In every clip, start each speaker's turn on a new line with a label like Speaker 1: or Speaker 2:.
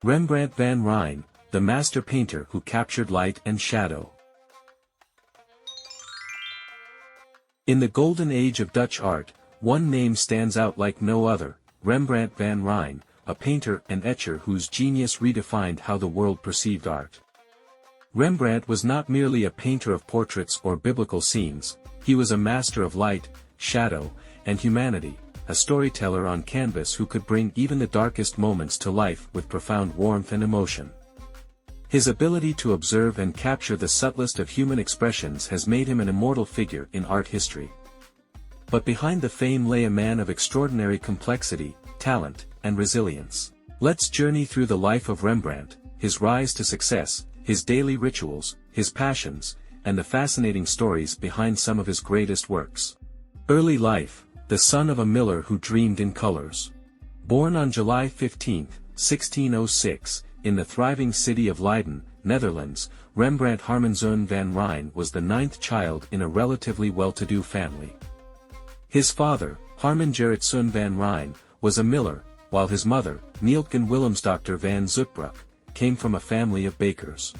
Speaker 1: Rembrandt van Rijn, the master painter who captured light and shadow. In the golden age of Dutch art, one name stands out like no other, Rembrandt van Rijn, a painter and etcher whose genius redefined how the world perceived art. Rembrandt was not merely a painter of portraits or biblical scenes, he was a master of light, shadow, and humanity, a storyteller on canvas who could bring even the darkest moments to life with profound warmth and emotion. His ability to observe and capture the subtlest of human expressions has made him an immortal figure in art history. But behind the fame lay a man of extraordinary complexity, talent, and resilience. Let's journey through the life of Rembrandt, his rise to success, his daily rituals, his passions, and the fascinating stories behind some of his greatest works. Early life, the son of a miller who dreamed in colors. Born on July 15, 1606, in the thriving city of Leiden, Netherlands, Rembrandt Harmenszoon van Rijn was the ninth child in a relatively well-to-do family. His father, Harmen Gerritzoon van Rijn, was a miller, while his mother, Neeltgen Willemsdochter van Zutbroek, came from a family of bakers.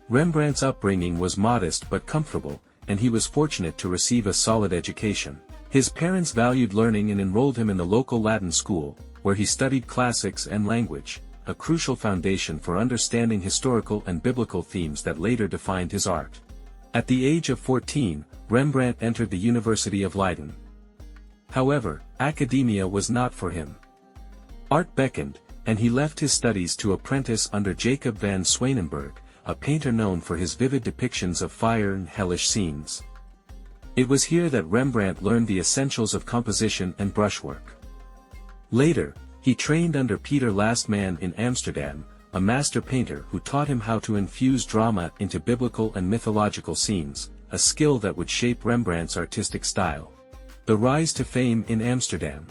Speaker 1: Rembrandt's upbringing was modest but comfortable, and he was fortunate to receive a solid education. His parents valued learning and enrolled him in the local Latin school, where he studied classics and language, a crucial foundation for understanding historical and biblical themes that later defined his art. At the age of 14, Rembrandt entered the University of Leiden. However, academia was not for him. Art beckoned, and he left his studies to apprentice under Jacob van Swanenburg, a painter known for his vivid depictions of fire and hellish scenes. It was here that Rembrandt learned the essentials of composition and brushwork. Later, he trained under Peter Lastman in Amsterdam, a master painter who taught him how to infuse drama into biblical and mythological scenes, a skill that would shape Rembrandt's artistic style. The rise to fame in Amsterdam.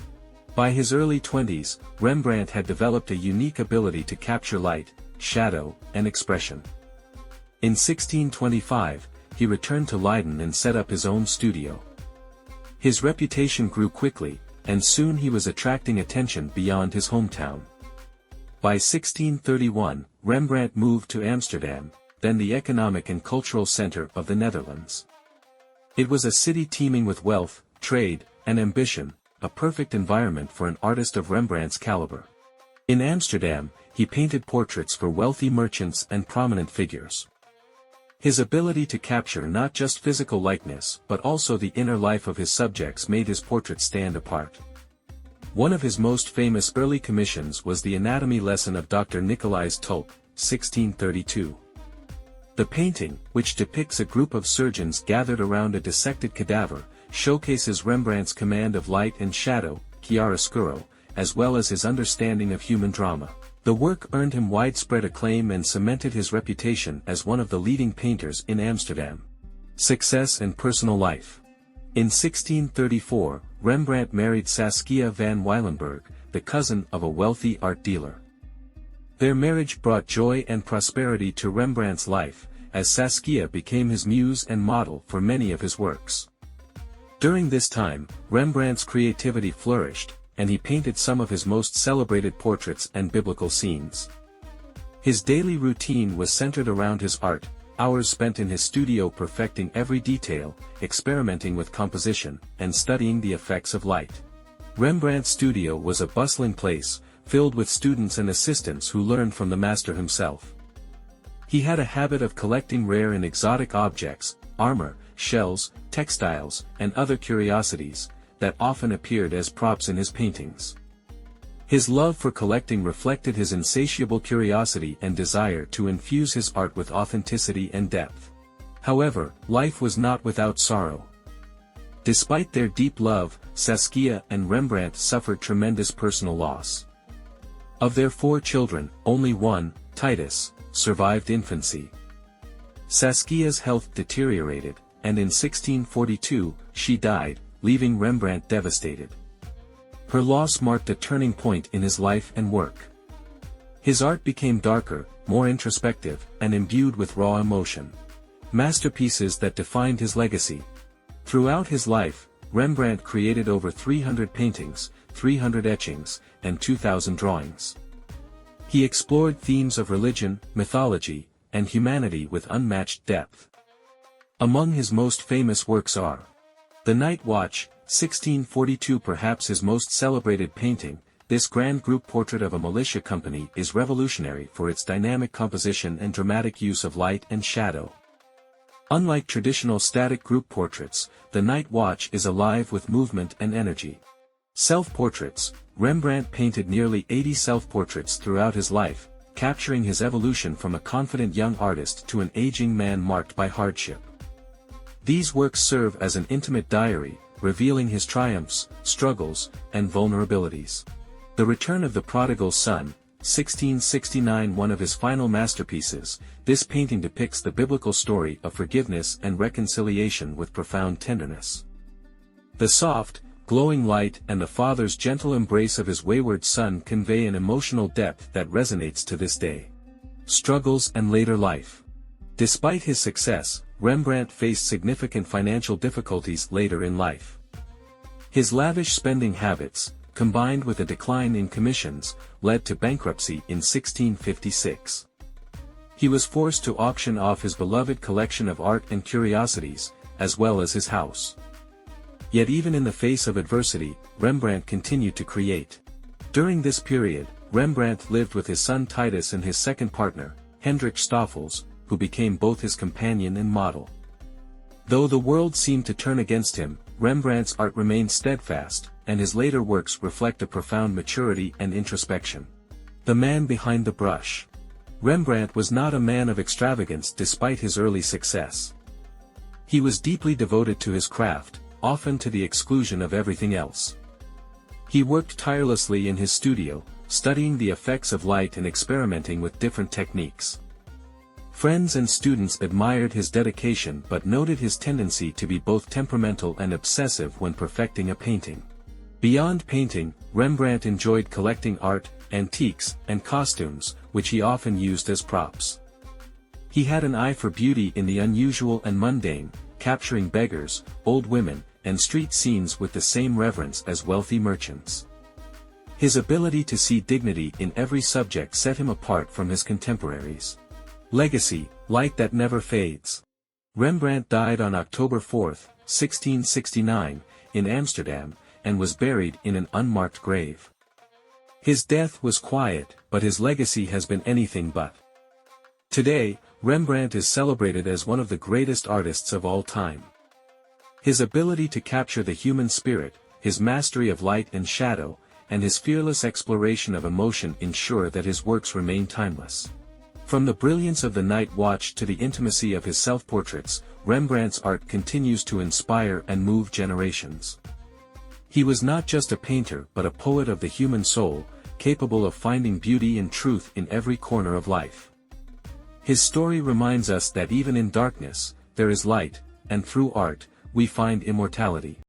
Speaker 1: By his early 20s, Rembrandt had developed a unique ability to capture light, shadow, and expression. In 1625, he returned to Leiden and set up his own studio. His reputation grew quickly, and soon he was attracting attention beyond his hometown. By 1631, Rembrandt moved to Amsterdam, then the economic and cultural center of the Netherlands. It was a city teeming with wealth, trade, and ambition, a perfect environment for an artist of Rembrandt's caliber. In Amsterdam, he painted portraits for wealthy merchants and prominent figures. His ability to capture not just physical likeness but also the inner life of his subjects made his portraits stand apart. One of his most famous early commissions was the anatomy lesson of Dr. Nicolaes Tulp, 1632. The painting, which depicts a group of surgeons gathered around a dissected cadaver, showcases Rembrandt's command of light and shadow, chiaroscuro, as well as his understanding of human drama. The work earned him widespread acclaim and cemented his reputation as one of the leading painters in Amsterdam. Success and personal life. In 1634, Rembrandt married Saskia van Wylenburg, the cousin of a wealthy art dealer. Their marriage brought joy and prosperity to Rembrandt's life, as Saskia became his muse and model for many of his works. During this time, Rembrandt's creativity flourished, and he painted some of his most celebrated portraits and biblical scenes. His daily routine was centered around his art, hours spent in his studio perfecting every detail, experimenting with composition, and studying the effects of light. Rembrandt's studio was a bustling place, filled with students and assistants who learned from the master himself. He had a habit of collecting rare and exotic objects, armor, shells, textiles, and other curiosities, that often appeared as props in his paintings. His love for collecting reflected his insatiable curiosity and desire to infuse his art with authenticity and depth. However, life was not without sorrow. Despite their deep love, Saskia and Rembrandt suffered tremendous personal loss. Of their 4 children, only one, Titus, survived infancy. Saskia's health deteriorated, and in 1642, she died, leaving Rembrandt devastated. Her loss marked a turning point in his life and work. His art became darker, more introspective, and imbued with raw emotion. Masterpieces that defined his legacy. Throughout his life, Rembrandt created over 300 paintings, 300 etchings, and 2,000 drawings. He explored themes of religion, mythology, and humanity with unmatched depth. Among his most famous works are The Night Watch, 1642, perhaps his most celebrated painting. This grand group portrait of a militia company is revolutionary for its dynamic composition and dramatic use of light and shadow. Unlike traditional static group portraits, The Night Watch is alive with movement and energy. Self-portraits. Rembrandt painted nearly 80 self-portraits throughout his life, capturing his evolution from a confident young artist to an aging man marked by hardship. These works serve as an intimate diary, revealing his triumphs, struggles, and vulnerabilities. The Return of the Prodigal Son, 1669, one of his final masterpieces. This painting depicts the biblical story of forgiveness and reconciliation with profound tenderness. The soft, glowing light and the father's gentle embrace of his wayward son convey an emotional depth that resonates to this day. Struggles and later life. Despite his success, Rembrandt faced significant financial difficulties later in life. His lavish spending habits, combined with a decline in commissions, led to bankruptcy in 1656. He was forced to auction off his beloved collection of art and curiosities, as well as his house. Yet even in the face of adversity, Rembrandt continued to create. During this period, Rembrandt lived with his son Titus and his second partner, Hendrik Stoffels, who became both his companion and model. Though the world seemed to turn against him, Rembrandt's art remained steadfast, and his later works reflect a profound maturity and introspection. The man behind the brush. Rembrandt was not a man of extravagance despite his early success. He was deeply devoted to his craft, often to the exclusion of everything else. He worked tirelessly in his studio, studying the effects of light and experimenting with different techniques. Friends and students admired his dedication but noted his tendency to be both temperamental and obsessive when perfecting a painting. Beyond painting, Rembrandt enjoyed collecting art, antiques, and costumes, which he often used as props. He had an eye for beauty in the unusual and mundane, capturing beggars, old women, and street scenes with the same reverence as wealthy merchants. His ability to see dignity in every subject set him apart from his contemporaries. Legacy, light that never fades. Rembrandt died on October 4, 1669, in Amsterdam, and was buried in an unmarked grave. His death was quiet, but his legacy has been anything but. Today, Rembrandt is celebrated as one of the greatest artists of all time. His ability to capture the human spirit, his mastery of light and shadow, and his fearless exploration of emotion ensure that his works remain timeless. From the brilliance of The Night Watch to the intimacy of his self-portraits, Rembrandt's art continues to inspire and move generations. He was not just a painter but a poet of the human soul, capable of finding beauty and truth in every corner of life. His story reminds us that even in darkness, there is light, and through art, we find immortality.